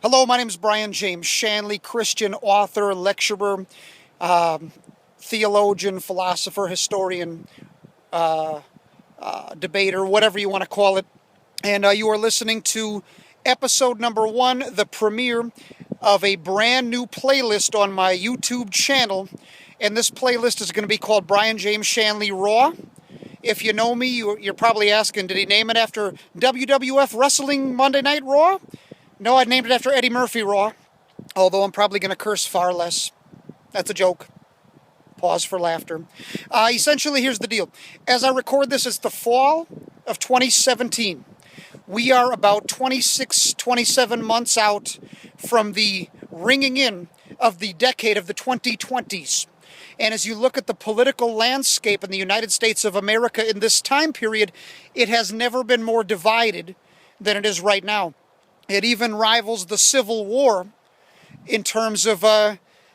Hello, my name is Brian James Shanley, Christian author, lecturer, theologian, philosopher, historian, debater, whatever you want to call it. And you are listening to episode number 1, the premiere of a brand new playlist on my YouTube channel. And this playlist is going to be called Brian James Shanley Raw. If you know me, you're probably asking, did he name it after WWF Wrestling Monday Night Raw? No, I named it after Eddie Murphy Raw, although I'm probably going to curse far less. That's a joke. Pause for laughter. Essentially, here's the deal. As I record this, it's the fall of 2017. We are about 26, 27 months out from the ringing in of the decade of the 2020s. And as you look at the political landscape in the United States of America in this time period, it has never been more divided than it is right now. It even rivals the Civil War in terms of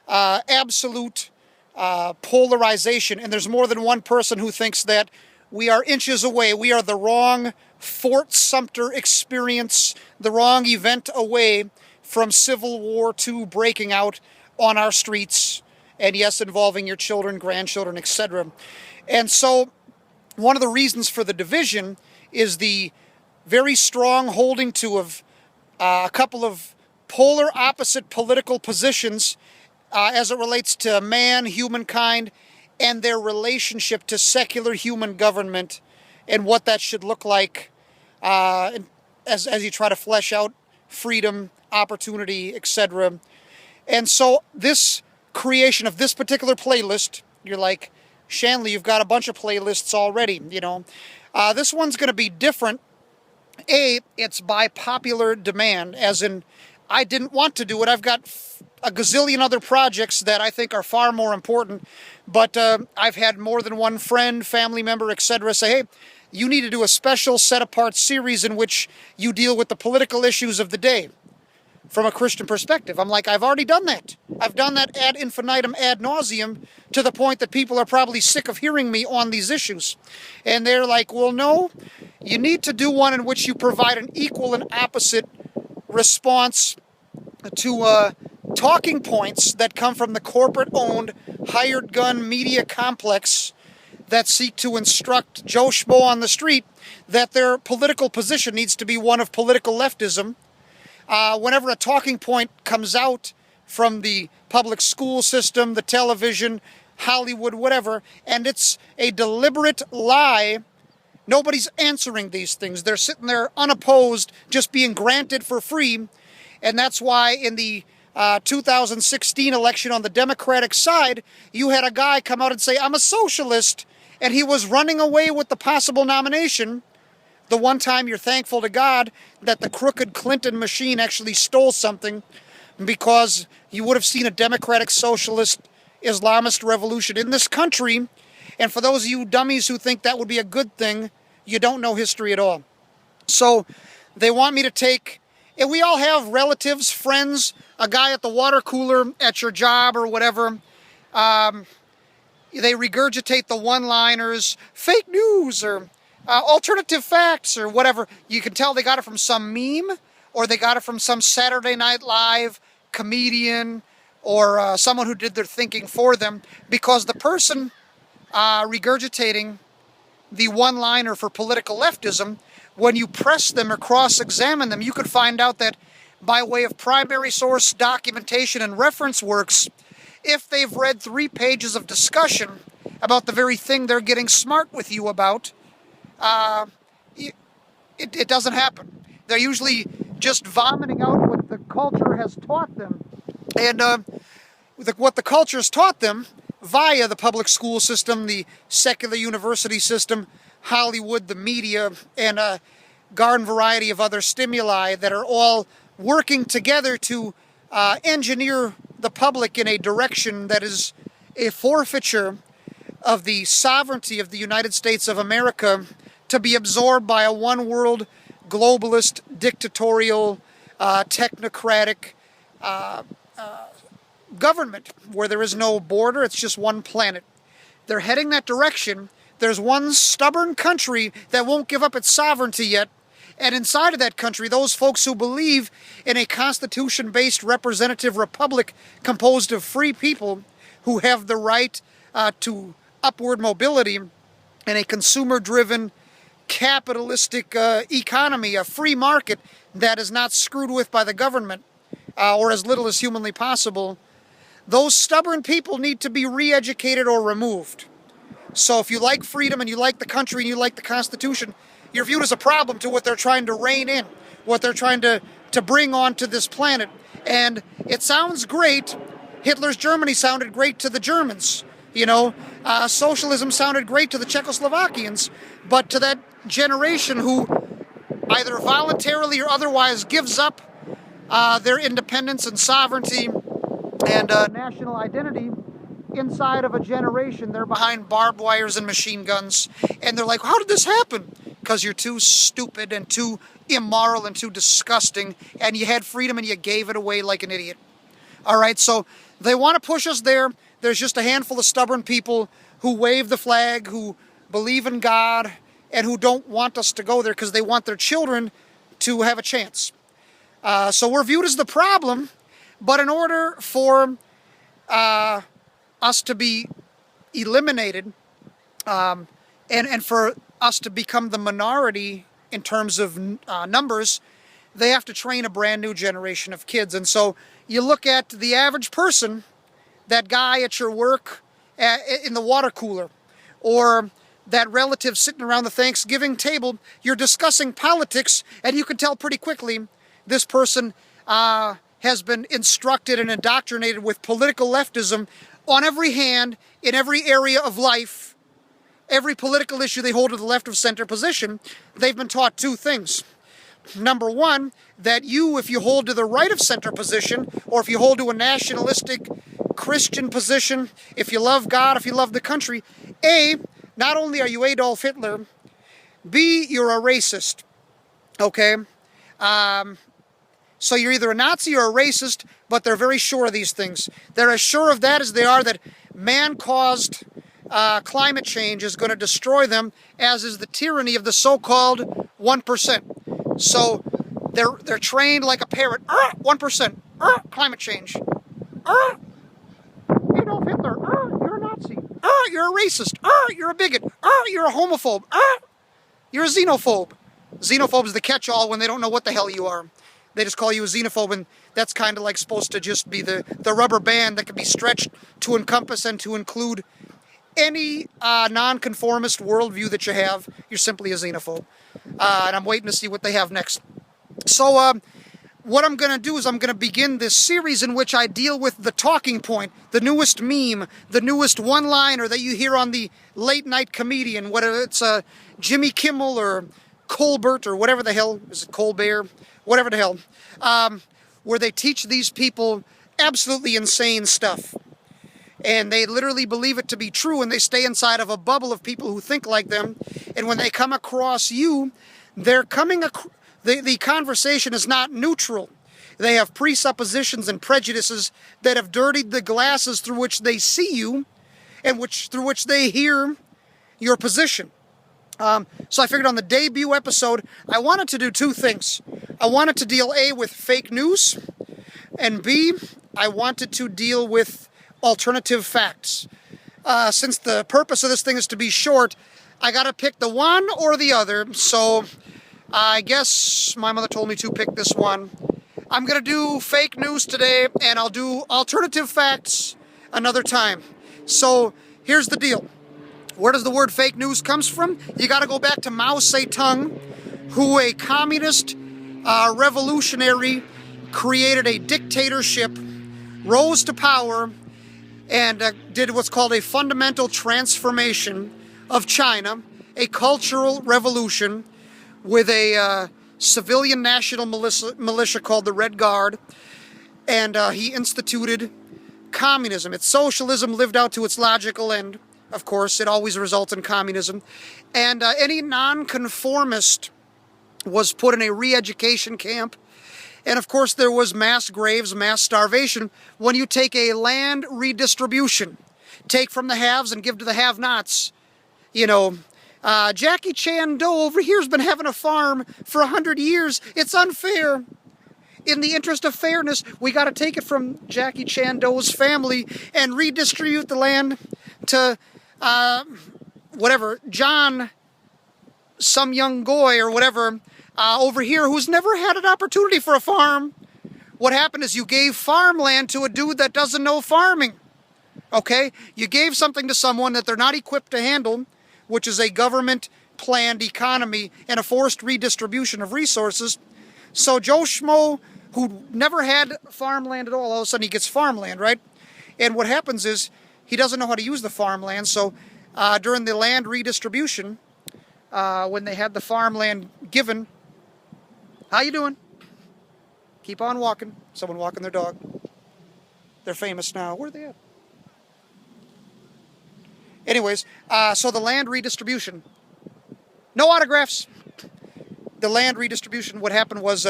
absolute polarization. And there's more than one person who thinks that we are inches away. We are the wrong Fort Sumter experience, the wrong event away from Civil War II breaking out on our streets. And yes, involving your children, grandchildren, etc. And so one of the reasons for the division is the very strong holding to of a couple of polar opposite political positions as it relates to man, humankind, and their relationship to secular human government and what that should look like as you try to flesh out freedom, opportunity, etc. And so this creation of this particular playlist, you're like, Shanley, you've got a bunch of playlists already, you know. This one's going to be different. It's by popular demand, as in, I didn't want to do it. I've got a gazillion other projects that I think are far more important, but I've had more than one friend, family member, etc. say, hey, you need to do a special set-apart series in which you deal with the political issues of the day from a Christian perspective. I'm like, I've already done that. I've done that ad infinitum, ad nauseum, to the point that people are probably sick of hearing me on these issues. And they're like, well, no, you need to do one in which you provide an equal and opposite response to talking points that come from the corporate-owned, hired-gun media complex that seek to instruct Joe Schmo on the street that their political position needs to be one of political leftism. Whenever a talking point comes out from the public school system, the television, Hollywood, whatever, and it's a deliberate lie, nobody's answering these things. They're sitting there unopposed, just being granted for free. And that's why in the 2016 election on the Democratic side, you had a guy come out and say, I'm a socialist, and he was running away with the possible nomination. The one time you're thankful to God that the crooked Clinton machine actually stole something, because you would have seen a democratic socialist Islamist revolution in this country. And for those of you dummies who think that would be a good thing, you don't know history at all. So they want me to take, and we all have relatives, friends, a guy at the water cooler at your job or whatever. They regurgitate the one-liners, fake news, or alternative facts, or whatever. You can tell they got it from some meme, or they got it from some Saturday Night Live comedian, or someone who did their thinking for them, because the person regurgitating the one-liner for political leftism, when you press them or cross-examine them, you could find out that by way of primary source documentation and reference works, if they've read 3 pages of discussion about the very thing they're getting smart with you about, it doesn't happen. They're usually just vomiting out what the culture has taught them. And what the culture has taught them via the public school system, the secular university system, Hollywood, the media, and a garden variety of other stimuli that are all working together to engineer the public in a direction that is a forfeiture of the sovereignty of the United States of America to be absorbed by a one-world, globalist, dictatorial, technocratic government where there is no border, it's just one planet. They're heading that direction. There's one stubborn country that won't give up its sovereignty yet, And inside of that country, those folks who believe in a constitution-based representative republic composed of free people who have the right to upward mobility in a consumer-driven, capitalistic economy, a free market that is not screwed with by the government, or as little as humanly possible, those stubborn people need to be re-educated or removed. So if you like freedom and you like the country and you like the Constitution, you're viewed as a problem to what they're trying to rein in, what they're trying to bring onto this planet. And it sounds great. Hitler's Germany sounded great to the Germans. Socialism sounded great to the Czechoslovakians. But to that generation who either voluntarily or otherwise gives up their independence and sovereignty and national identity inside of a generation, they're behind barbed wires and machine guns. And they're like, how did this happen? Because you're too stupid and too immoral and too disgusting, and you had freedom and you gave it away like an idiot. All right, so they want to push us there. There's just a handful of stubborn people who wave the flag, who believe in God, and who don't want us to go there because they want their children to have a chance. So we're viewed as the problem, but in order for us to be eliminated and for us to become the minority in terms of numbers, they have to train a brand new generation of kids. And so you look at the average person, that guy at your work in the water cooler, or that relative sitting around the Thanksgiving table, you're discussing politics, and you can tell pretty quickly this person has been instructed and indoctrinated with political leftism on every hand, in every area of life. Every political issue they hold to the left of center position, they've been taught two things. Number one, that if you hold to the right of center position, or if you hold to a nationalistic Christian position, if you love God, if you love the country, A, not only are you Adolf Hitler, B, you're a racist. Okay? So you're either a Nazi or a racist, but they're very sure of these things. They're as sure of that as they are that man-caused climate change is going to destroy them, as is the tyranny of the so-called 1%. So they're trained like a parrot. 1%. Climate change. Adolf Hitler. You're a Nazi. You're a racist. You're a bigot. You're a homophobe. You're a xenophobe. Xenophobe is the catch-all when they don't know what the hell you are. They just call you a xenophobe, and that's kind of like supposed to just be the rubber band that can be stretched to encompass and to include any nonconformist worldview that you have. You're simply a xenophobe. And I'm waiting to see what they have next. So what I'm going to do is I'm going to begin this series in which I deal with the talking point, the newest meme, the newest one-liner that you hear on the late-night comedian, whether it's Jimmy Kimmel or Colbert or whatever the hell, is it Colbert? Whatever the hell, where they teach these people absolutely insane stuff. And they literally believe it to be true, and they stay inside of a bubble of people who think like them. And when they come across you, the conversation is not neutral. They have presuppositions and prejudices that have dirtied the glasses through which they see you and through which they hear your position. So I figured on the debut episode, I wanted to do two things. I wanted to deal A, with fake news, and B, I wanted to deal with alternative facts. Since the purpose of this thing is to be short, I gotta pick the one or the other, so I guess my mother told me to pick this one. I'm gonna do fake news today, and I'll do alternative facts another time. So here's the deal. Where does the word fake news comes from? You got to go back to Mao Zedong, who, a communist revolutionary, created a dictatorship, rose to power, and did what's called a fundamental transformation of China, a cultural revolution with a civilian national militia called the Red Guard, and he instituted communism. It's socialism lived out to its logical end. Of course, it always results in communism. And any nonconformist was put in a re-education camp. And of course, there was mass graves, mass starvation. When you take a land redistribution, take from the haves and give to the have-nots, Jackie Chan Doe over here has been having a farm for 100 years. It's unfair. In the interest of fairness, we got to take it from Jackie Chan Doe's family and redistribute the land to whatever, John, some young goy or whatever, over here who's never had an opportunity for a farm. What happened is you gave farmland to a dude that doesn't know farming. Okay? You gave something to someone that they're not equipped to handle, which is a government-planned economy and a forced redistribution of resources. So Joe Schmo, who never had farmland at all of a sudden he gets farmland, right? And what happens is he doesn't know how to use the farmland, so during the land redistribution, when they had the farmland given, how you doing? Keep on walking. Someone walking their dog. They're famous now. Where are they at? Anyways, so the land redistribution. No autographs. The land redistribution, what happened was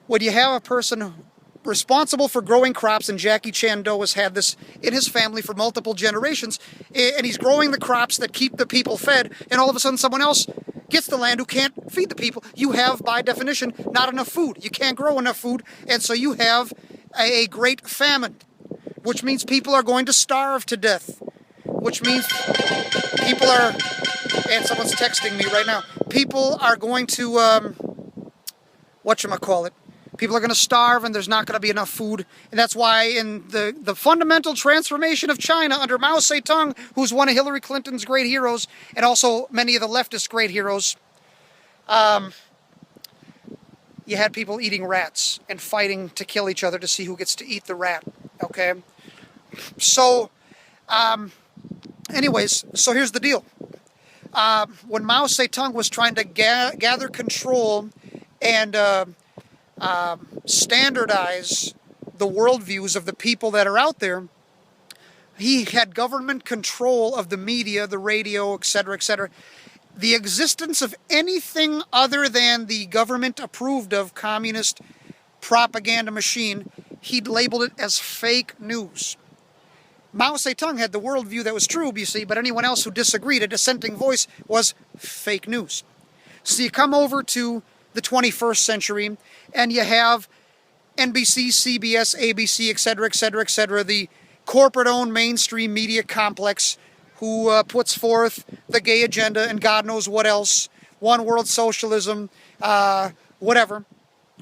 when you have a person responsible for growing crops, and Jackie Chan Doe has had this in his family for multiple generations, and he's growing the crops that keep the people fed, and all of a sudden someone else gets the land who can't feed the people. You have, by definition, not enough food. You can't grow enough food, and so you have a great famine, which means people are going to starve to death, which means people are, and someone's texting me right now, people are going to, whatchamacallit, people are going to starve and there's not going to be enough food. And that's why in the fundamental transformation of China under Mao Zedong, who's one of Hillary Clinton's great heroes, and also many of the leftist great heroes, you had people eating rats and fighting to kill each other to see who gets to eat the rat. Okay? So, anyways, so here's the deal. When Mao Zedong was trying to gather control and standardize the worldviews of the people that are out there, he had government control of the media, the radio, etc., etc. The existence of anything other than the government-approved of communist propaganda machine, he'd labeled it as fake news. Mao Zedong had the worldview that was true, you see, but anyone else who disagreed, a dissenting voice, was fake news. So you come over to the 21st century, and you have NBC, CBS, ABC, etc., etc., etc., the corporate-owned mainstream media complex who puts forth the gay agenda and God knows what else, one world socialism, whatever,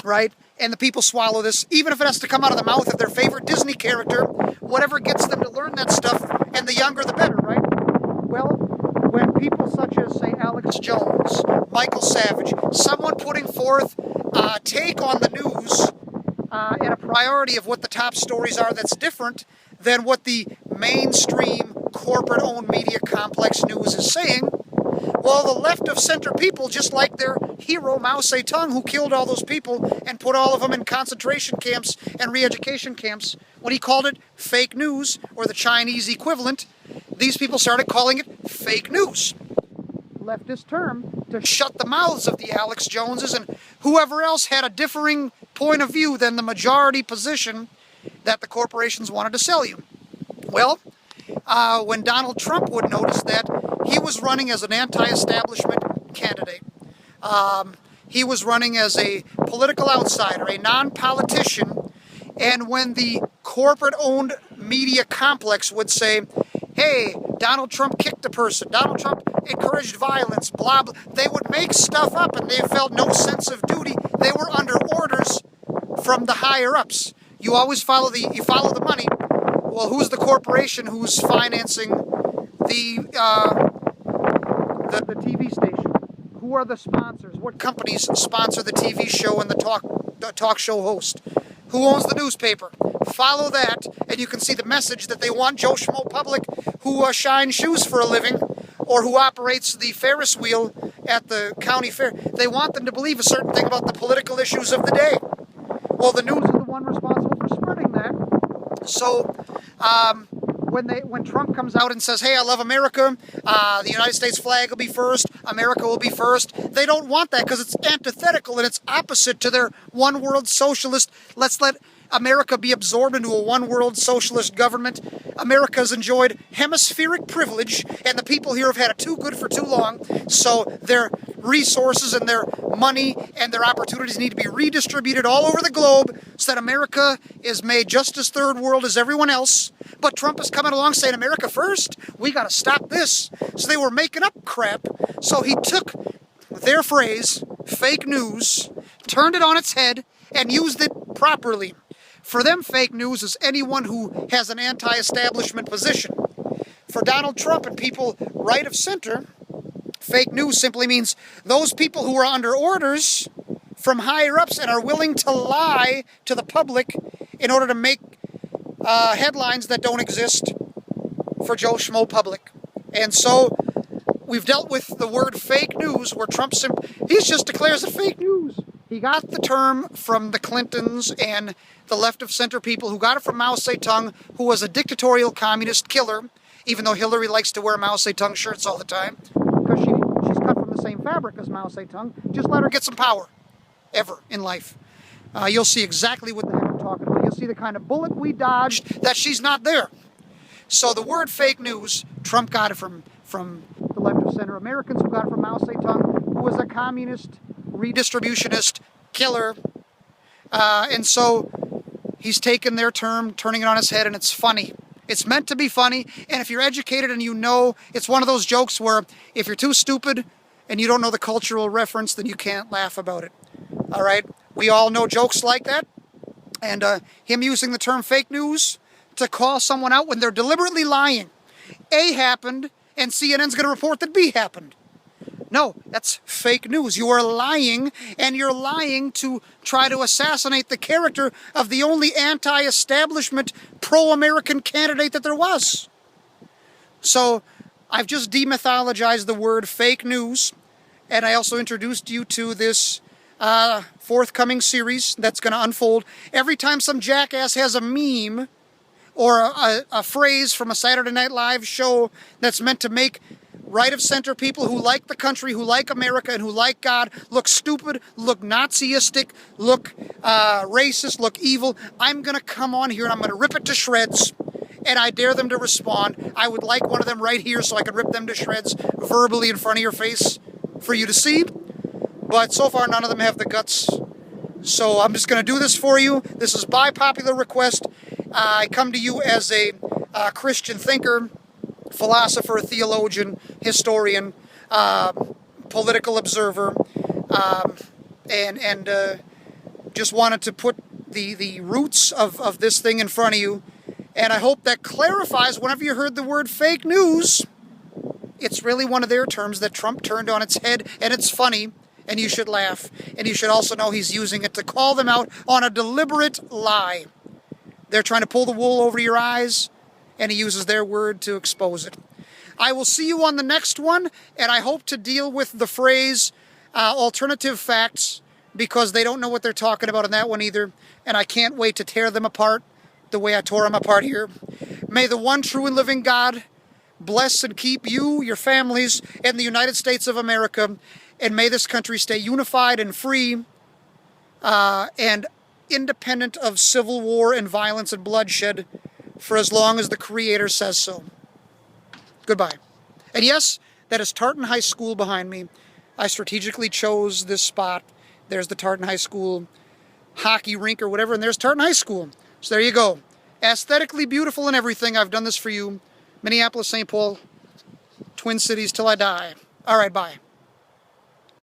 right? And the people swallow this, even if it has to come out of the mouth of their favorite Disney character, whatever gets them to learn that stuff, and the younger the better, right? Well, when people such as, say, Alex Jones, Michael Savage, someone putting forth a take on the news and a priority of what the top stories are that's different than what the mainstream corporate-owned media complex news is saying, well, the left of center people, just like their hero Mao Zedong, who killed all those people and put all of them in concentration camps and re-education camps, when he called it fake news, or the Chinese equivalent, these people started calling it fake news. Leftist term to shut the mouths of the Alex Joneses and whoever else had a differing point of view than the majority position that the corporations wanted to sell you. Well, when Donald Trump would notice that, he was running as an anti-establishment candidate. He was running as a political outsider, a non-politician, and when the corporate-owned media complex would say, hey, Donald Trump kicked a person, Donald Trump encouraged violence, blah, blah, they would make stuff up and they felt no sense of duty. They were under orders from the higher-ups. You always follow the money. Well, who's the corporation who's financing the TV station? Who are the sponsors? What companies sponsor the TV show and the talk show host? Who owns the newspaper? Follow that, and you can see the message that they want Joe Schmo Public, who shines shoes for a living, or who operates the Ferris wheel at the county fair. They want them to believe a certain thing about the political issues of the day. Well, the news is the one responsible for spreading that. So, when Trump comes out and says, hey, I love America, the United States flag will be first, America will be first, they don't want that because it's antithetical and it's opposite to their one world socialist, let's let America be absorbed into a one-world socialist government. America's enjoyed hemispheric privilege, and the people here have had it too good for too long, so their resources and their money and their opportunities need to be redistributed all over the globe so that America is made just as third world as everyone else. But Trump is coming along saying, America first? We got to stop this. So they were making up crap. So he took their phrase, fake news, turned it on its head, and used it properly. For them, fake news is anyone who has an anti-establishment position. For Donald Trump and people right of center, fake news simply means those people who are under orders from higher-ups and are willing to lie to the public in order to make headlines that don't exist for Joe Schmo public. And so we've dealt with the word fake news, where Trump he just declares it fake news. He got the term from the Clintons and the left of center people who got it from Mao Zedong, who was a dictatorial communist killer, even though Hillary likes to wear Mao Zedong shirts all the time, because she's cut from the same fabric as Mao Zedong. Just let her get some power, ever, in life. You'll see exactly what the heck I'm talking about. You'll see the kind of bullet we dodged, that she's not there. So the word fake news, Trump got it from the left of center Americans, who got it from Mao Zedong, who was a communist, redistributionist, killer. And so he's taken their term, turning it on its head, and it's funny. It's meant to be funny, and if you're educated and you know, it's one of those jokes where if you're too stupid and you don't know the cultural reference, then you can't laugh about it. All right? We all know jokes like that. And him using the term fake news to call someone out when they're deliberately lying. A happened, and CNN's going to report that B happened. No, that's fake news. You are lying, and you're lying to try to assassinate the character of the only anti-establishment, pro-American candidate that there was. So I've just demythologized the word fake news, and I also introduced you to this forthcoming series that's going to unfold. Every time some jackass has a meme or a phrase from a Saturday Night Live show that's meant to make right-of-center people who like the country, who like America, and who like God look stupid, look Nazistic, look racist, look evil, I'm going to come on here and I'm going to rip it to shreds, and I dare them to respond. I would like one of them right here so I could rip them to shreds verbally in front of your face for you to see. But so far, none of them have the guts. So I'm just going to do this for you. This is by popular request. I come to you as a Christian thinker, philosopher, theologian, historian, political observer, and just wanted to put the roots of this thing in front of you. And I hope that clarifies whenever you heard the word fake news, it's really one of their terms that Trump turned on its head, and it's funny, and you should laugh. And you should also know he's using it to call them out on a deliberate lie. They're trying to pull the wool over your eyes, and he uses their word to expose it. I will see you on the next one, and I hope to deal with the phrase alternative facts, because they don't know what they're talking about in that one either, and I can't wait to tear them apart the way I tore them apart here. May the one true and living God bless and keep you, your families, and the United States of America, and may this country stay unified and free and independent of civil war and violence and bloodshed for as long as the Creator says so. Goodbye. And yes, that is Tartan High School behind me. I strategically chose this spot. There's the Tartan High School hockey rink or whatever, and there's Tartan High School. So there you go. Aesthetically beautiful and everything. I've done this for you. Minneapolis, St. Paul, Twin Cities till I die. All right, bye.